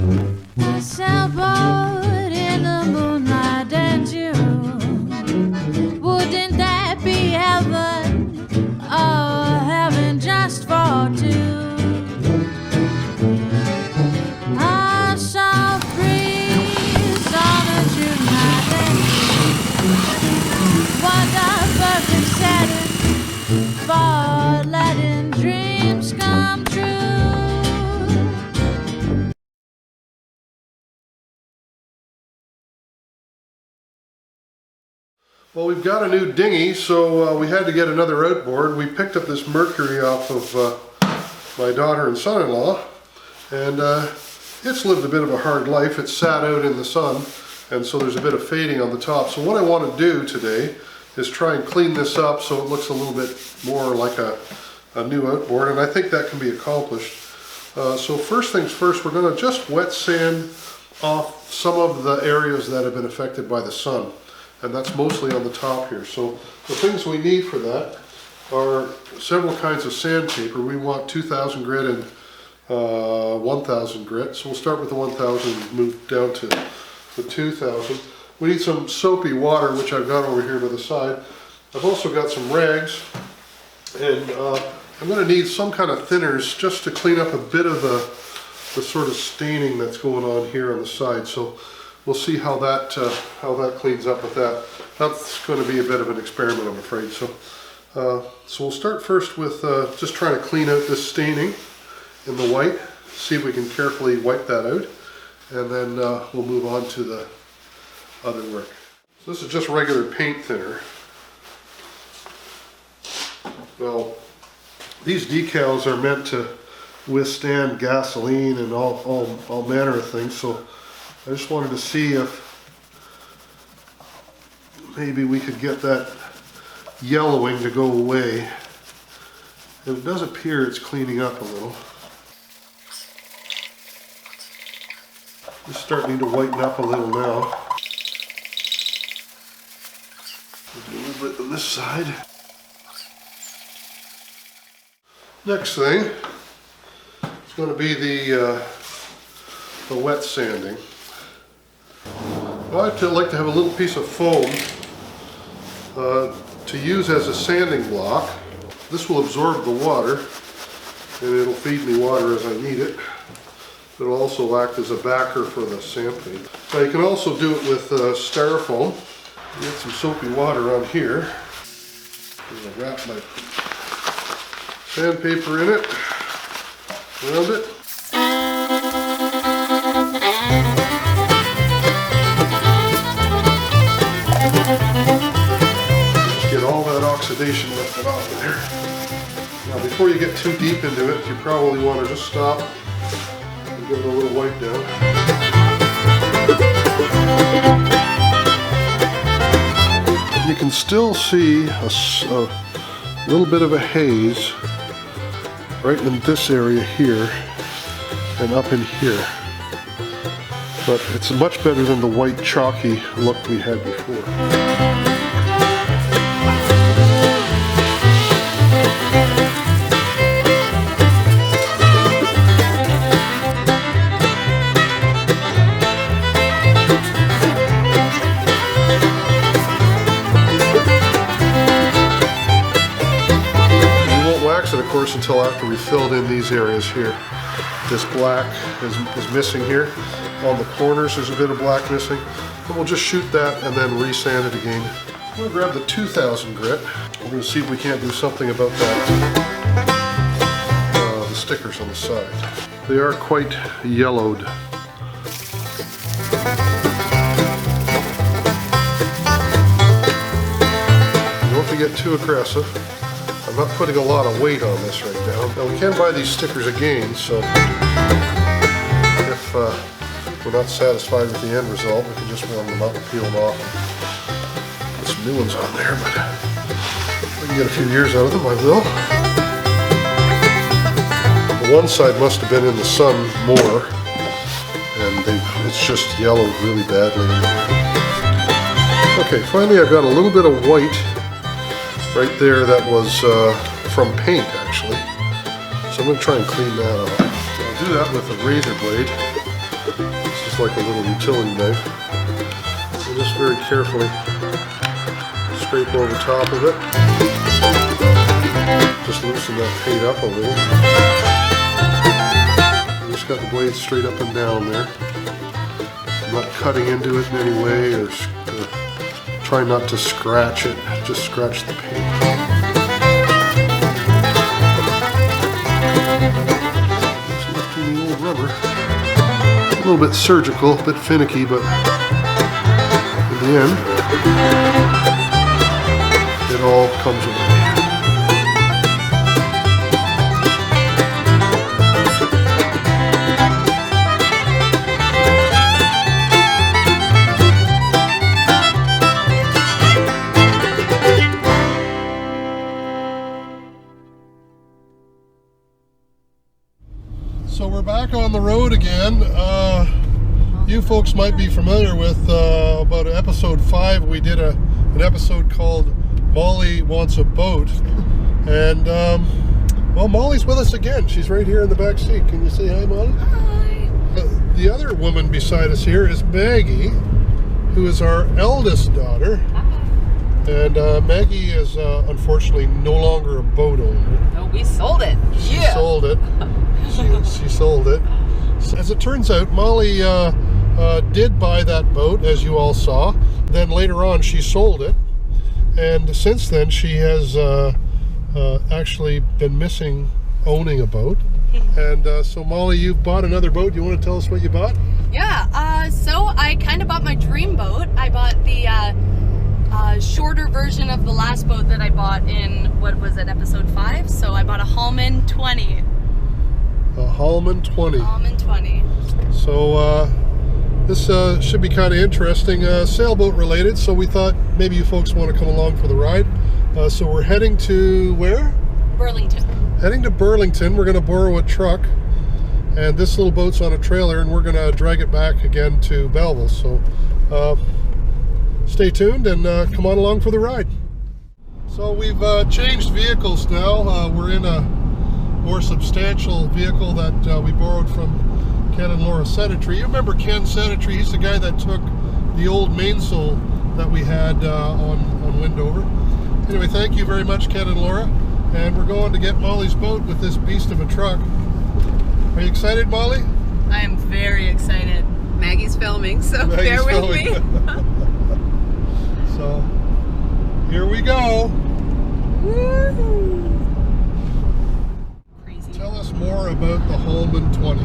A sailboat in the moonlight and June. Wouldn't that be heaven? Oh, heaven just for two. A soft breeze on a June night and what a perfect setting for letting dreams come true. Well, we've got a new dinghy, so we had to get another outboard. We picked up this Mercury off of my daughter and son-in-law, and it's lived a bit of a hard life. It's sat out in the sun, and so there's a bit of fading on the top. So what I want to do today is try and clean this up so it looks a little bit more like a new outboard, and I think that can be accomplished. So first things first, we're going to just wet sand off some of the areas that have been affected by the sun. And that's mostly on the top here. So the things we need for that are several kinds of sandpaper. We want 2,000 grit and 1,000 grit. So we'll start with the 1,000 and move down to the 2,000. We need some soapy water, which I've got over here to the side. I've also got some rags, and I'm going to need some kind of thinners just to clean up a bit of the sort of staining that's going on here on the side. So we'll see how that cleans up with that. That's going to be a bit of an experiment, I'm afraid. So we'll start first with just trying to clean out this staining in the white, see if we can carefully wipe that out, and then we'll move on to the other work. So this is just regular paint thinner. Well, these decals are meant to withstand gasoline and all manner of things, so I just wanted to see if maybe we could get that yellowing to go away. And it does appear it's cleaning up a little. It's starting to whiten up a little now. Do a little bit on this side. Next thing is going to be the wet sanding. I like to have a little piece of foam to use as a sanding block. This will absorb the water and it'll feed me water as I need it. It'll also act as a backer for the sand paint. Now you can also do it with styrofoam. Get some soapy water on here. I'm going to wrap my sandpaper in it, around it. Oxidation lifted off of there. Now before you get too deep into it, you probably want to just stop and give it a little wipe down. You can still see a little bit of a haze right in this area here and up in here. But it's much better than the white chalky look we had before. Of course, until after we filled in these areas here. This black is missing here. On the corners there's a bit of black missing. But we'll just shoot that and then resand it again. I'm going to grab the 2,000 grit. We're going to see if we can't do something about that. The stickers on the side. They are quite yellowed. You don't have to get too aggressive. I'm not putting a lot of weight on this right now. Now we can buy these stickers again, so if we're not satisfied with the end result, we can just warm them up and peel them off and put some new ones on there, but if I can get a few years out of them, I will. The one side must have been in the sun more, and it's just yellowed really badly. Okay, finally I've got a little bit of white right there that was from paint, actually. So I'm going to try and clean that off. I'll do that with a razor blade. just like a little utility knife. And just very carefully scrape over top of it. Just loosen that paint up a little. You just got the blade straight up and down there. I'm not cutting into it in any way or try not to scratch it, just scratch the paint. Just lifting the old rubber. A little bit surgical, a bit finicky, but in the end, it all comes away. So we're back on the road again. You folks might be familiar with about episode 5. We did an episode called Molly Wants a Boat. And well, Molly's with us again. She's right here in the back seat. Can you say hi, Molly? Hi. The other woman beside us here is Maggie, who is our eldest daughter. Hi. And Maggie is unfortunately no longer a boat owner. No, we sold it. She sold it. She sold it. As it turns out, Molly did buy that boat, as you all saw. Then later on, she sold it. And since then, she has actually been missing owning a boat. And so, Molly, you've bought another boat. You want to tell us what you bought? Yeah, so I kind of bought my dream boat. I bought the shorter version of the last boat that I bought in, what was it, episode 5? So I bought a halman 20. A halman 20. Halman 20. So this should be kind of interesting, sailboat related. So we thought maybe you folks want to come along for the ride. So we're heading to where? Burlington. Heading to Burlington. We're going to borrow a truck, and this little boat's on a trailer, and we're going to drag it back again to Belleville. So stay tuned and come on along for the ride. So we've changed vehicles now. We're in a more substantial vehicle that we borrowed from Ken and Laura Sedetry. You remember Ken Sedetry? He's the guy that took the old mainsail that we had on Windover. Anyway, thank you very much, Ken and Laura. And we're going to get Molly's boat with this beast of a truck. Are you excited, Molly? I am very excited. Maggie's filming, so bear with me. So, here we go. Woo! Tell us more about the halman 20.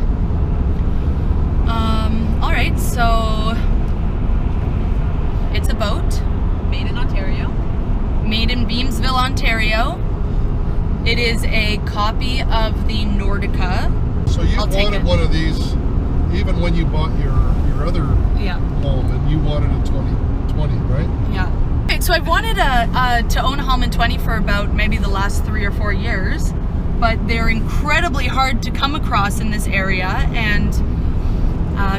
All right, so it's a boat Made in Ontario. made in Beamsville, Ontario. It is a copy of the Nordica. So you I'll take wanted it. one of these, even when you bought your other Yeah. halman, you wanted a 20, right? Yeah. Okay, so I've wanted to own a halman 20 for about maybe the last 3 or 4 years, but they're incredibly hard to come across in this area, and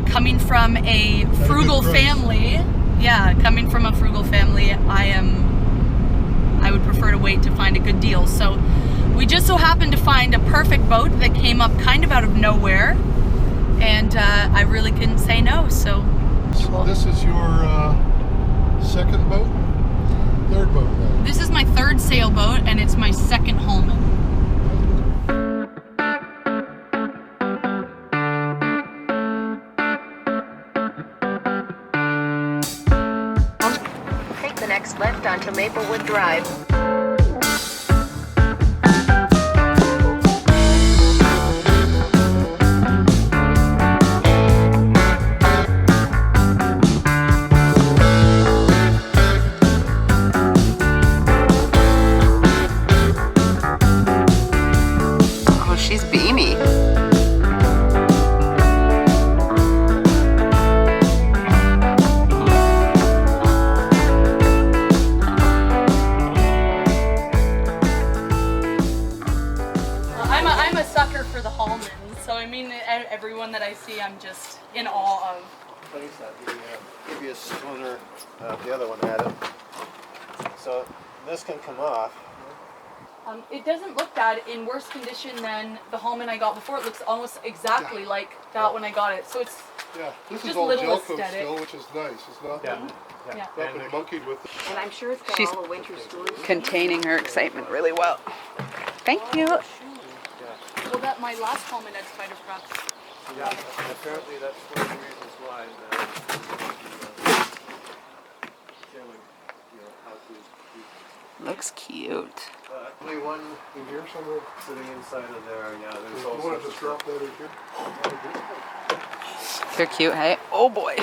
coming from a frugal family, coming from a frugal family, I would prefer to wait to find a good deal. So we just so happened to find a perfect boat that came up kind of out of nowhere, and I really couldn't say no. So This is your second boat? Third boat now. this is my third sailboat, and it's my second halman. Take the next left onto Maplewood Drive. Oh, she's beamy. I'm a sucker for the halman, so I mean everyone that I see I'm just in awe of. Like I said, the previous owner, the other one had it. So this can come off. It doesn't look bad, in worse condition than the halman I got before. It looks almost exactly like that when I got it. So it's Yeah, this just is all little gel coat aesthetic. still, which is nice. It's not, yeah. not been monkeyed with. And I'm sure it's got She's all the winter stores. containing her excitement really well. Thank you. Well, that my last halman had spider crabs. Yeah, apparently that's one of the reasons why how to Looks cute. Only one in here somewhere. sitting inside of there, yeah, there's You also want to just drop that in here? They're cute, hey? Oh boy.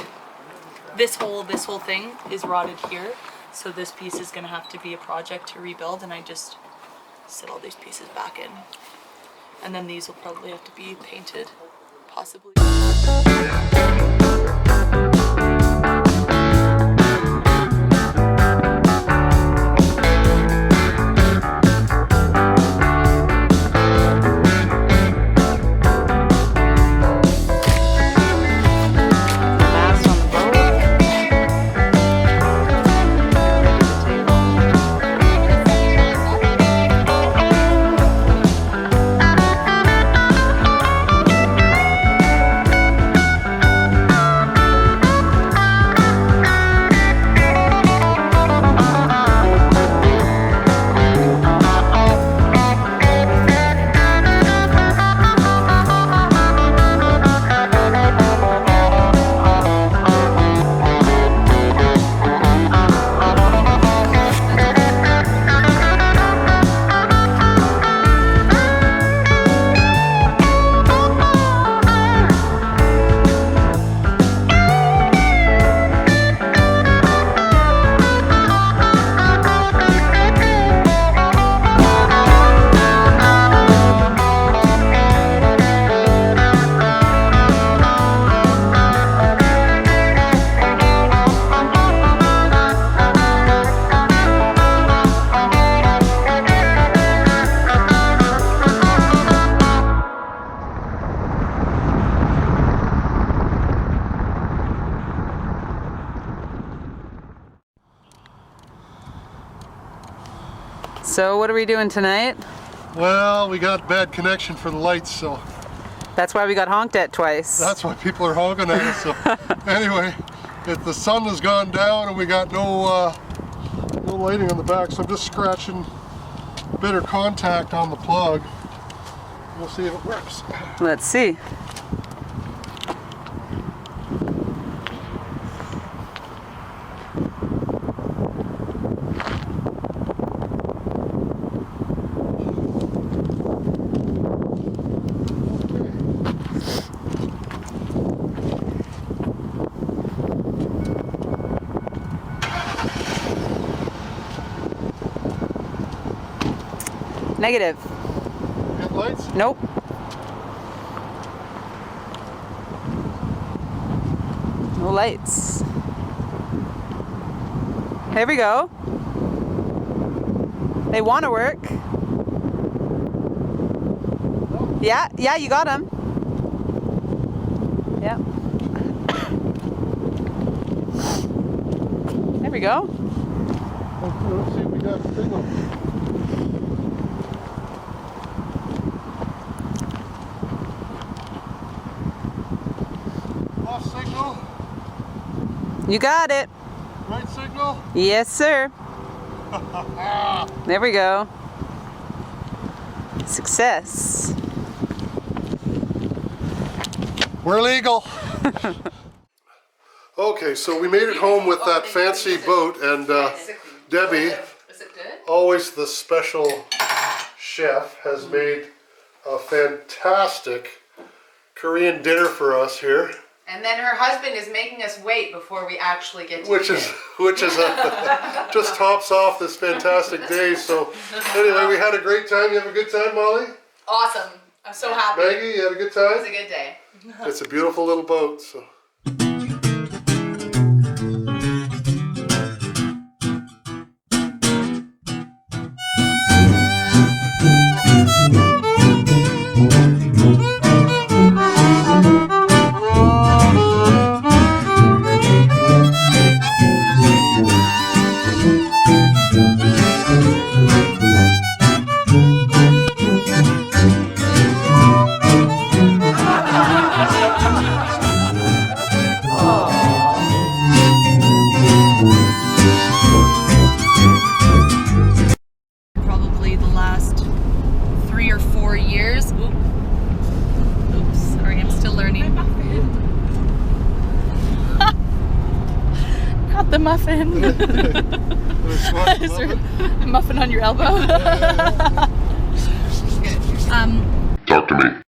This whole thing is rotted here, so this piece is gonna have to be a project to rebuild, and I just sit all these pieces back in. And then these will probably have to be painted, possibly. Mast on the boat. So what are we doing tonight? Well, we got bad connection for the lights, so That's why we got honked at twice. that's why people are honking at us. So anyway, if the sun has gone down and we got no lighting on the back, so I'm just scratching a bit of contact on the plug. We'll see if it works. Let's see. Negative. Headlights? Nope. No lights. Here we go. They want to work. Yeah, yeah, you got them. Yeah. There we go. Okay, let's see if we got a signal. Off signal, You got it. right signal. Yes, sir. There we go. Success. We're legal. Okay, so we made it home with that fancy boat, and Debbie, always the special chef, has made a fantastic Korean dinner for us here. And then her husband is making us wait before we actually get to Which eat is it. just tops off this fantastic day. So anyway, we had a great time. You have a good time, Molly? Awesome. I'm so happy. Maggie, you had a good It was time? a good day. It's a beautiful little boat. So. the muffin. Is there a muffin on your elbow? Talk to me.